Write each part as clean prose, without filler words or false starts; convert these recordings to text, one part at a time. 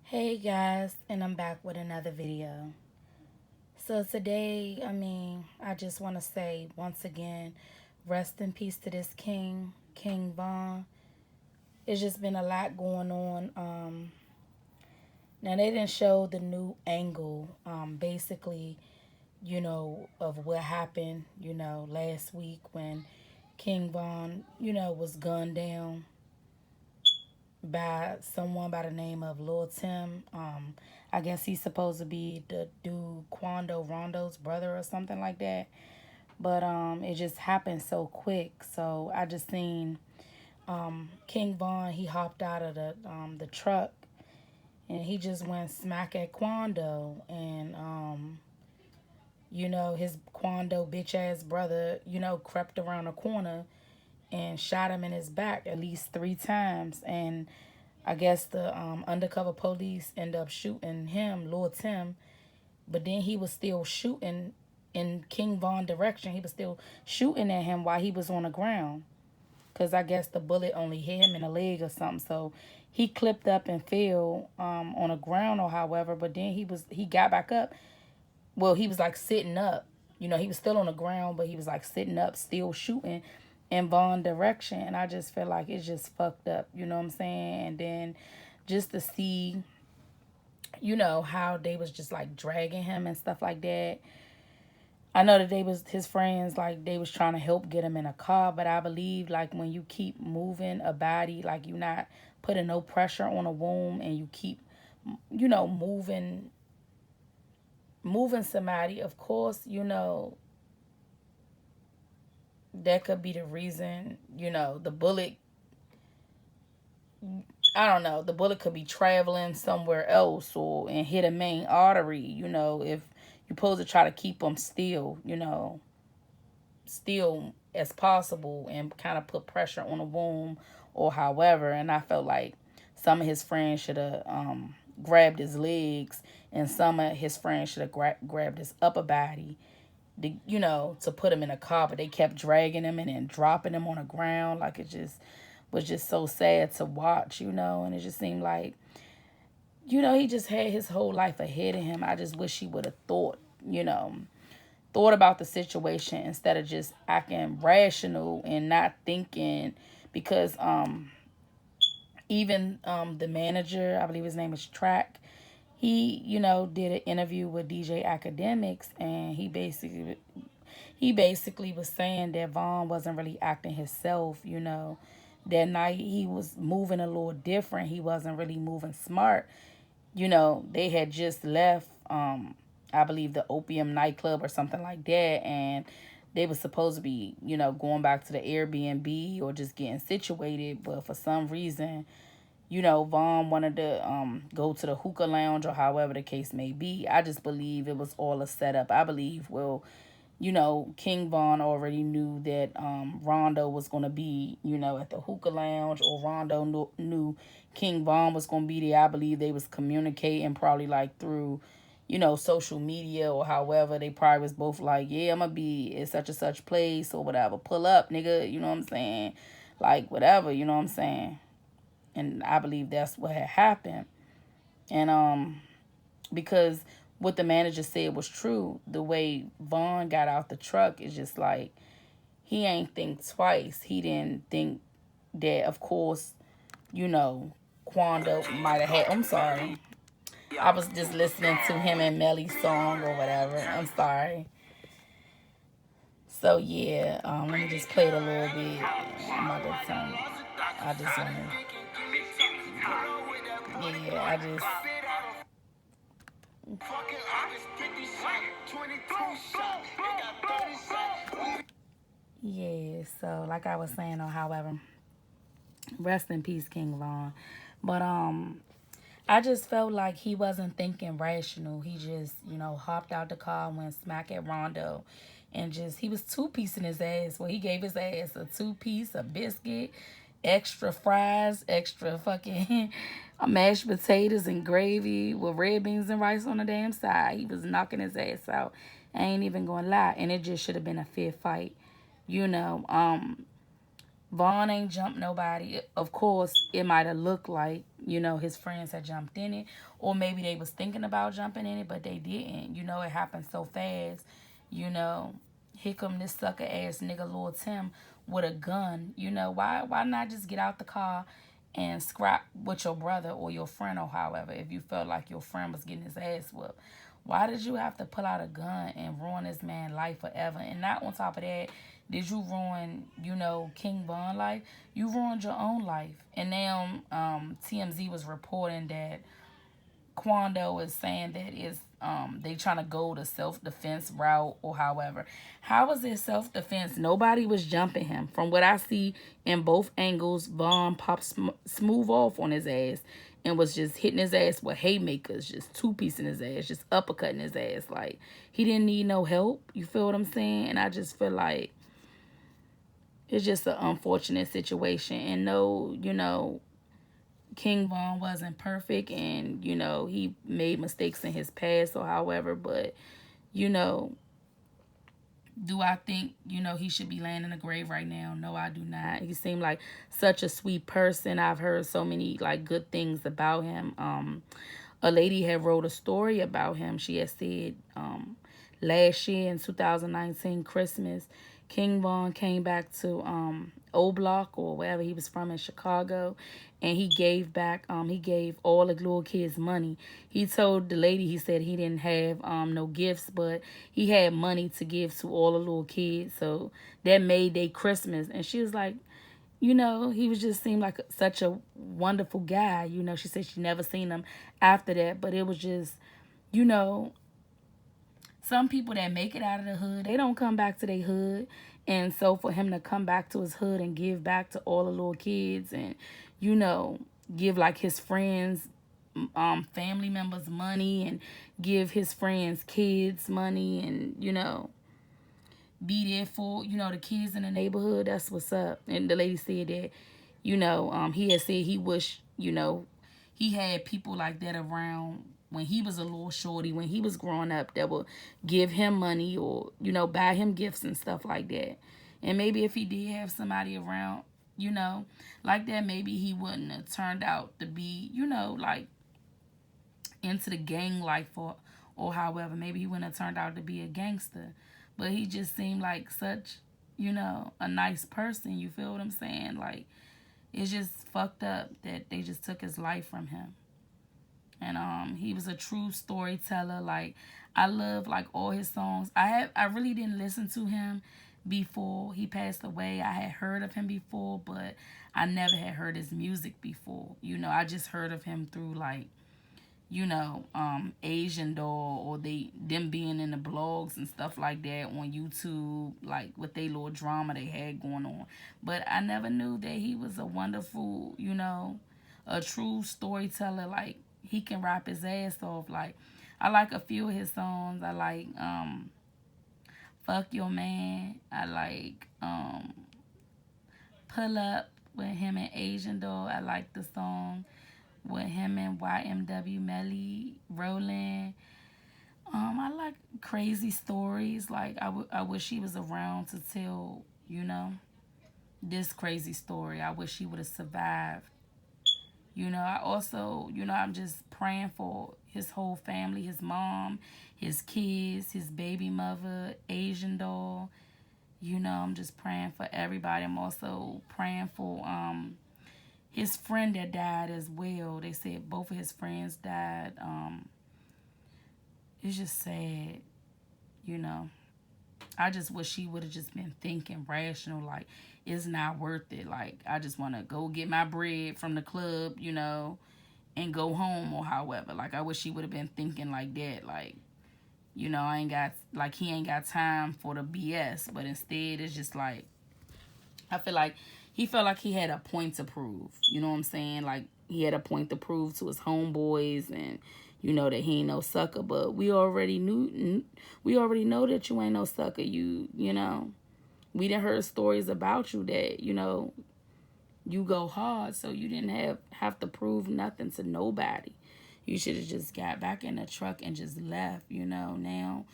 Hey guys, and I'm back with another video. So today, I just want to say once again, rest in peace to this king, King Von. It's just been a lot going on. Now they didn't show the new angle, basically, of what happened, last week when King Von, was gunned down by someone by the name of Lil Tim. I guess he's supposed to be the dude Quando Rondo's brother or something like that. But it just happened so quick. So I just seen King Von. He hopped out of the truck and he just went smack at Quando and his Quando bitch ass brother crept around the corner and shot him in his back at least 3 times. And I guess the undercover police end up shooting him, Lord Tim, but then he was still shooting in King Von direction. He was still shooting at him while he was on the ground. Because I guess the bullet only hit him in the leg or something. So he clipped up and fell on the ground or however, but then he got back up. Well, he was like sitting up. He was still on the ground, but he was like sitting up, still shooting in Vaughn direction. And I just feel like it's just fucked up. You know what I'm saying? And then just to see, how they was just like dragging him and stuff like that. I know that they was his friends, like they was trying to help get him in a car, but I believe like when you keep moving a body, like you're not putting no pressure on a womb and you keep, moving somebody, of course, that could be the reason, the bullet, I don't know, the bullet could be traveling somewhere else or and hit a main artery, if you're supposed to try to keep them still, still as possible and kind of put pressure on the womb or however. And I felt like some of his friends should have grabbed his legs and some of his friends should have grabbed his upper body to put him in a car, but they kept dragging him and then dropping him on the ground. Like it just was just so sad to watch, and it just seemed like, he just had his whole life ahead of him. I just wish he would have thought about the situation instead of just acting rational and not thinking because even the manager, I believe his name is Track, he did an interview with DJ Academics and he basically was saying that Vaughn wasn't really acting himself, that night he was moving a little different. He wasn't really moving smart. They had just left I believe the Opium nightclub or something like that, and they were supposed to be, going back to the Airbnb or just getting situated, but for some reason, Vaughn wanted to go to the hookah lounge or however the case may be. I just believe it was all a setup. I believe, well, King Von already knew that Rondo was going to be, at the hookah lounge, or Rondo knew King Von was going to be there. I believe they was communicating probably like through, social media or however. They probably was both like, yeah, I'm going to be at such and such place or whatever. Pull up, nigga, you know what I'm saying? Like, whatever, you know what I'm saying? And I believe that's what had happened. And because what the manager said was true. The way Vaughn got out the truck is just like he ain't think twice. He didn't think that, of course, Quando might have had. I'm sorry. I was just listening to him and Melly's song or whatever. I'm sorry. So yeah, let me just play it a little bit. I'm about to turn. I just want to. Yeah, I just. Yeah, so like I was saying, or however, rest in peace, King Von. But I just felt like he wasn't thinking rational. He just, hopped out the car and went smack at Rondo. And just, he was two-piecing his ass. Well, he gave his ass a two-piece, a biscuit, extra fries, extra fucking mashed potatoes and gravy with red beans and rice on the damn side. He was knocking his ass out. I ain't even gonna lie. And it just should have been a fair fight. Vaughn ain't jumped nobody. Of course, it might have looked like, you know, his friends had jumped in it, or maybe they was thinking about jumping in it, but they didn't. You know, it happened so fast. You know, here come this sucker ass nigga Lil Tim with a gun. You know, why not just get out the car and scrap with your brother or your friend or however, if you felt like your friend was getting his ass whooped? Why did you have to pull out a gun and ruin this man's life forever? And not on top of that, did you ruin, you know, King Von life? You ruined your own life. And now TMZ was reporting that Quando is saying that is they trying to go the self-defense route or however. How was it self-defense? Nobody was jumping him. From what I see in both angles, Vaughn popped smooth off on his ass and was just hitting his ass with haymakers, just two-piecing his ass, just uppercutting his ass. Like, he didn't need no help. You feel what I'm saying? And I just feel like it's just an unfortunate situation. And no, you know, King Von wasn't perfect, and you know, he made mistakes in his past or however, but you know, do I think, you know, he should be laying in the grave right now? No, I do not. He seemed like such a sweet person. I've heard so many like good things about him. A lady had wrote a story about him. She had said last year in 2019 Christmas, King Von came back to O Block or wherever he was from in Chicago, and he gave back. He gave all the little kids money. He told the lady, he said he didn't have no gifts, but he had money to give to all the little kids. So that made their Christmas, and she was like, you know, he was just seemed like such a wonderful guy. You know, she said she never seen him after that, but it was just, you know, some people that make it out of the hood, they don't come back to their hood. And so for him to come back to his hood and give back to all the little kids and, you know, give like his friends, family members money and give his friends kids money and, you know, be there for, you know, the kids in the neighborhood. That's what's up. And the lady said that, you know, he had said he wished, you know, he had people like that around when he was a little shorty, when he was growing up, that would give him money or, you know, buy him gifts and stuff like that. And maybe if he did have somebody around, you know, like that, maybe he wouldn't have turned out to be, you know, like into the gang life or however. Maybe he wouldn't have turned out to be a gangster. But he just seemed like such, you know, a nice person. You feel what I'm saying? Like, it's just fucked up that they just took his life from him. And he was a true storyteller. Like, I love like all his songs. I really didn't listen to him before he passed away. I had heard of him before, but I never had heard his music before. You know, I just heard of him through like, you know, Asian Doll or them being in the blogs and stuff like that on YouTube, like with they little drama they had going on. But I never knew that he was a wonderful, you know, a true storyteller. Like, he can rap his ass off. Like, I like a few of his songs. I like Fuck Your Man. I like Pull Up with him and Asian Doll. I like the song with him and YMW Melly Roland. I like Crazy Stories. Like, I wish he was around to tell, you know, this crazy story. I wish he would have survived. You know, I also, you know, I'm just praying for his whole family, his mom, his kids, his baby mother, Asian Doll. You know, I'm just praying for everybody. I'm also praying for his friend that died as well. They said both of his friends died. It's just sad, you know. I just wish he would have just been thinking rational, like, it's not worth it. Like, I just want to go get my bread from the club, you know, and go home or however. Like, I wish he would have been thinking like that. Like, you know, he ain't got time for the BS. But instead, it's just like, I feel like he felt like he had a point to prove. You know what I'm saying? Like, he had a point to prove to his homeboys and, you know, that he ain't no sucker. But we already know that you ain't no sucker. You know, we done heard stories about you that, you know, you go hard. So you didn't have to prove nothing to nobody. You should have just got back in the truck and just left, you know. Now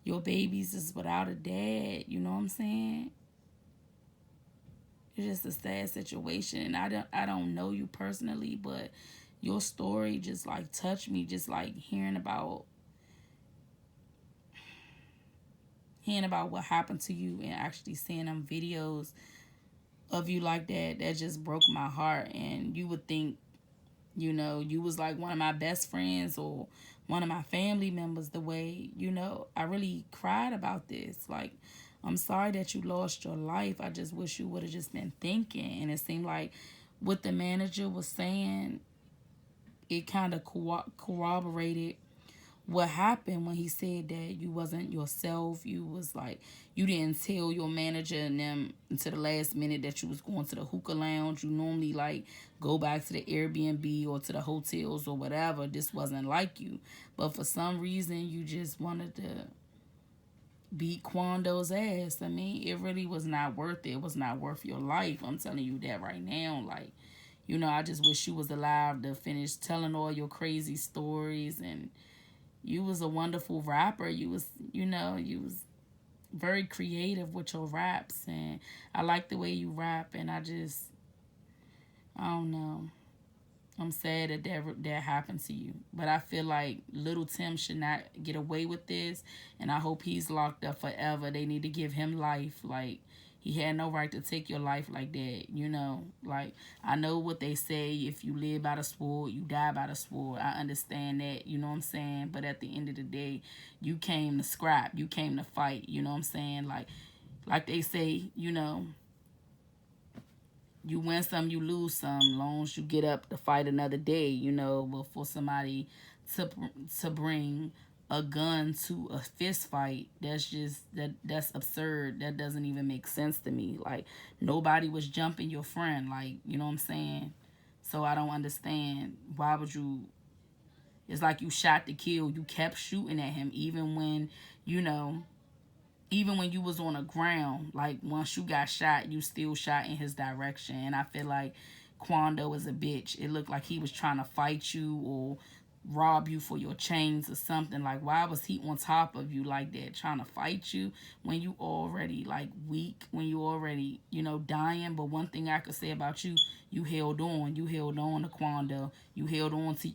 your babies is without a dad. You know what I'm saying? It's just a sad situation. And I don't know you personally, but your story just like touched me, just like hearing about what happened to you and actually seeing them videos of you like that. That just broke my heart. And you would think, you know, you was like one of my best friends or one of my family members. The way, you know, I really cried about this. Like, I'm sorry that you lost your life. I just wish you would have just been thinking. And it seemed like what the manager was saying, it kind of corroborated what happened when he said that you wasn't yourself. You was like, you didn't tell your manager and them until the last minute that you was going to the hookah lounge. You normally like go back to the Airbnb or to the hotels or whatever. This wasn't like you. But for some reason, you just wanted to beat Quando's ass. I mean, it really was not worth it. It was not worth your life. I'm telling you that right now. Like, you know, I just wish you was alive to finish telling all your crazy stories. And you was a wonderful rapper. You was, you know, you was very creative with your raps. And I like the way you rap. And I don't know. I'm sad that happened to you. But I feel like Little Tim should not get away with this. And I hope he's locked up forever. They need to give him life. Like, he had no right to take your life like that, you know. Like, I know what they say, if you live by the sword, you die by the sword. I understand that, you know what I'm saying? But at the end of the day, you came to scrap. You came to fight, you know what I'm saying? Like they say, you know, you win some, you lose some. Long as you get up to fight another day, you know. But for somebody to bring a gun to a fist fight, that's absurd. That doesn't even make sense to me. Like, nobody was jumping your friend, like, you know what I'm saying? So I don't understand, why would you? It's like you shot to kill. You kept shooting at him even when, you know, even when you was on the ground. Like, once you got shot, you still shot in his direction. And I feel like Quando was a bitch. It looked like he was trying to fight you or rob you for your chains or something. Like, why was he on top of you like that, trying to fight you when you already like weak, when you already, you know, dying? But one thing I could say about you, you held on. You held on to Quando. You held on to,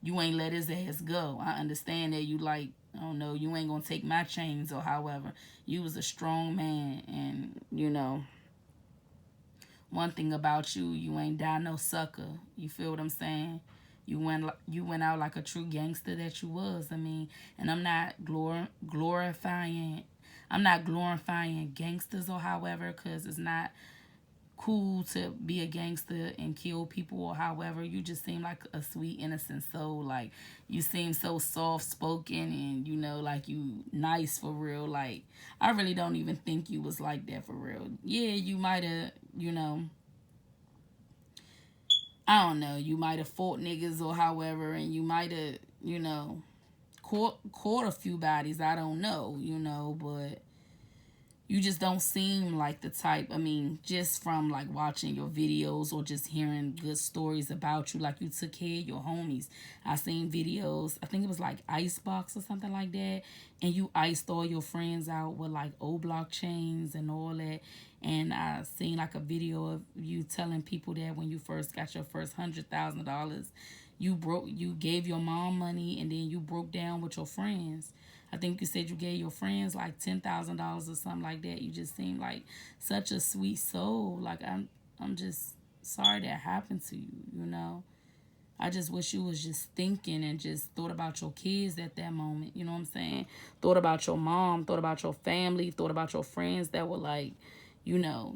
you ain't let his ass go. I understand that you like, I don't know, you ain't gonna take my chains or however. You was a strong man. And, you know, one thing about you, you ain't die no sucker. You feel what I'm saying? You went out like a true gangster that you was. I mean, and I'm not glorifying. I'm not glorifying gangsters or however, because it's not cool to be a gangster and kill people or however. You just seem like a sweet innocent soul. Like, you seem so soft spoken and, you know, like you nice for real. Like, I really don't even think you was like that for real. Yeah, you might have, you know, I don't know, you might have fought niggas or however, and you might have, you know, caught a few bodies. I don't know, you know, but you just don't seem like the type. I mean, just from like watching your videos or just hearing good stories about you, like you took care of your homies. I seen videos, I think it was like Icebox or something like that, and you iced all your friends out with like O-block chains and all that. And I seen like a video of you telling people that when you first got your first $100,000, you gave your mom money and then you broke down with your friends. I think you said you gave your friends like $10,000 or something like that. You just seem like such a sweet soul. Like, I'm just sorry that happened to you, you know. I just wish you was just thinking and just thought about your kids at that moment, you know what I'm saying? Thought about your mom, thought about your family, thought about your friends that were like, you know,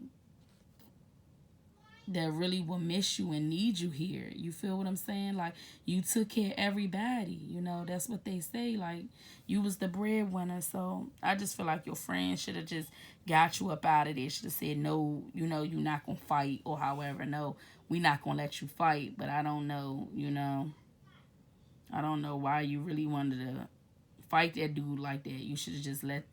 that really will miss you and need you here. You feel what I'm saying? Like, you took care of everybody. You know, that's what they say. Like, you was the breadwinner. So I just feel like your friends should have just got you up out of there. Should have said, no, you know, you're not going to fight or however. No, we not going to let you fight. But I don't know, you know. I don't know why you really wanted to fight that dude like that. You should have just let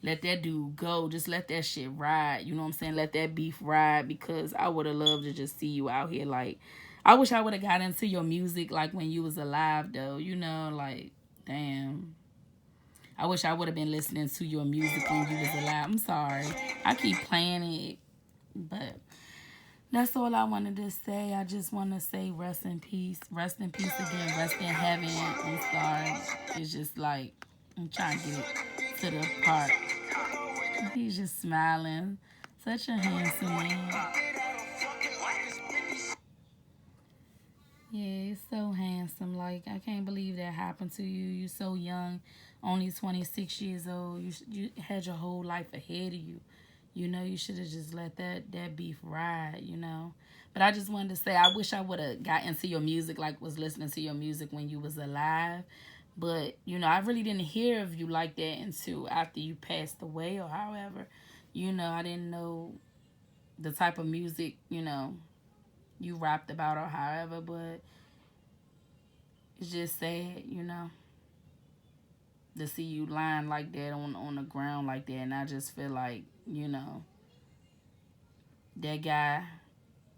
that dude go. Just let that shit ride. You know what I'm saying? Let that beef ride, because I would have loved to just see you out here. Like, I wish I would have got into your music like when you was alive though. You know, like, damn. I wish I would have been listening to your music when you was alive. I'm sorry. I keep playing it, but That's all I wanted to say. I just want to say rest in peace. Rest in peace again. Rest in heaven. I'm sorry. It's just like, I'm trying to get it to the part. He's just smiling. Such a handsome man. Yeah, he's so handsome. Like, I can't believe that happened to you. You're so young, only 26 years old. You had your whole life ahead of you. You know, you should have just let that beef ride, you know. But I just wanted to say, I wish I would have got into your music, like was listening to your music when you was alive. But, you know, I really didn't hear of you like that until after you passed away or however. You know, I didn't know the type of music, you know, you rapped about or however. But it's just sad, you know, to see you lying like that on the ground like that. And I just feel like, you know, that guy,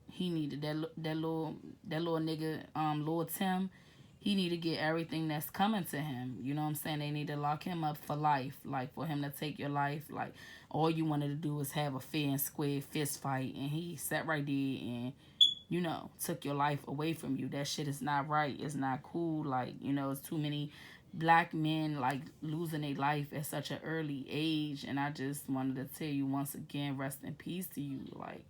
he needed that little nigga, Lord Tim. He need to get everything that's coming to him. You know what I'm saying? They need to lock him up for life. Like, for him to take your life. Like, all you wanted to do was have a fair and square fist fight. And he sat right there and, you know, took your life away from you. That shit is not right. It's not cool. Like, you know, it's too many black men, like, losing their life at such an early age. And I just wanted to tell you once again, rest in peace to you. Like,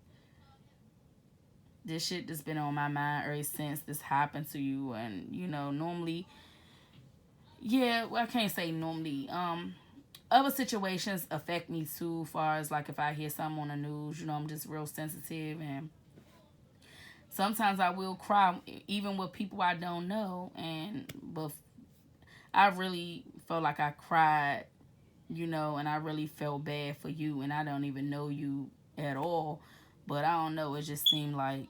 this shit just been on my mind ever since this happened to you. And, you know, normally, yeah, well, I can't say normally. Other situations affect me too, far as like if I hear something on the news, you know, I'm just real sensitive. And sometimes I will cry even with people I don't know. But I really felt like I cried, you know, and I really felt bad for you, and I don't even know you at all. But I don't know, it just seemed like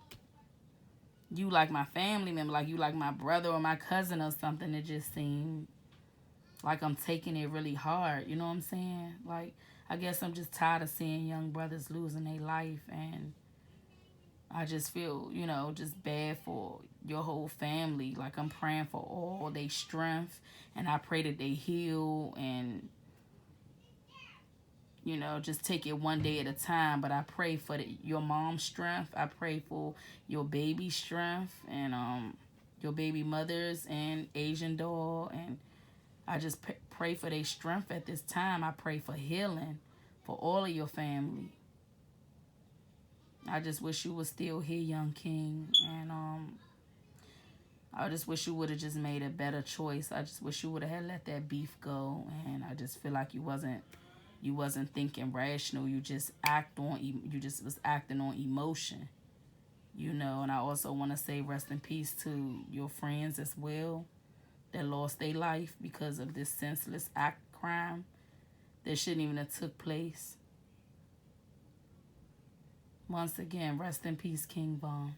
you like my family member, like you like my brother or my cousin or something. It just seemed like I'm taking it really hard. You know what I'm saying? Like, I guess I'm just tired of seeing young brothers losing their life. And I just feel, you know, just bad for your whole family. Like, I'm praying for all their strength. And I pray that they heal and, you know, just take it one day at a time. But I pray for your mom's strength. I pray for your baby's strength and your baby mothers and Asian doll. And I just pray for their strength at this time. I pray for healing for all of your family. I just wish you was still here, young king. And I just wish you would have just made a better choice. I just wish you would have let that beef go. And I just feel like you wasn't thinking rational. You just you just was acting on emotion, you know. And I also want to say rest in peace to your friends as well that lost their life because of this senseless crime that shouldn't even have took place. Once again, rest in peace, King Von.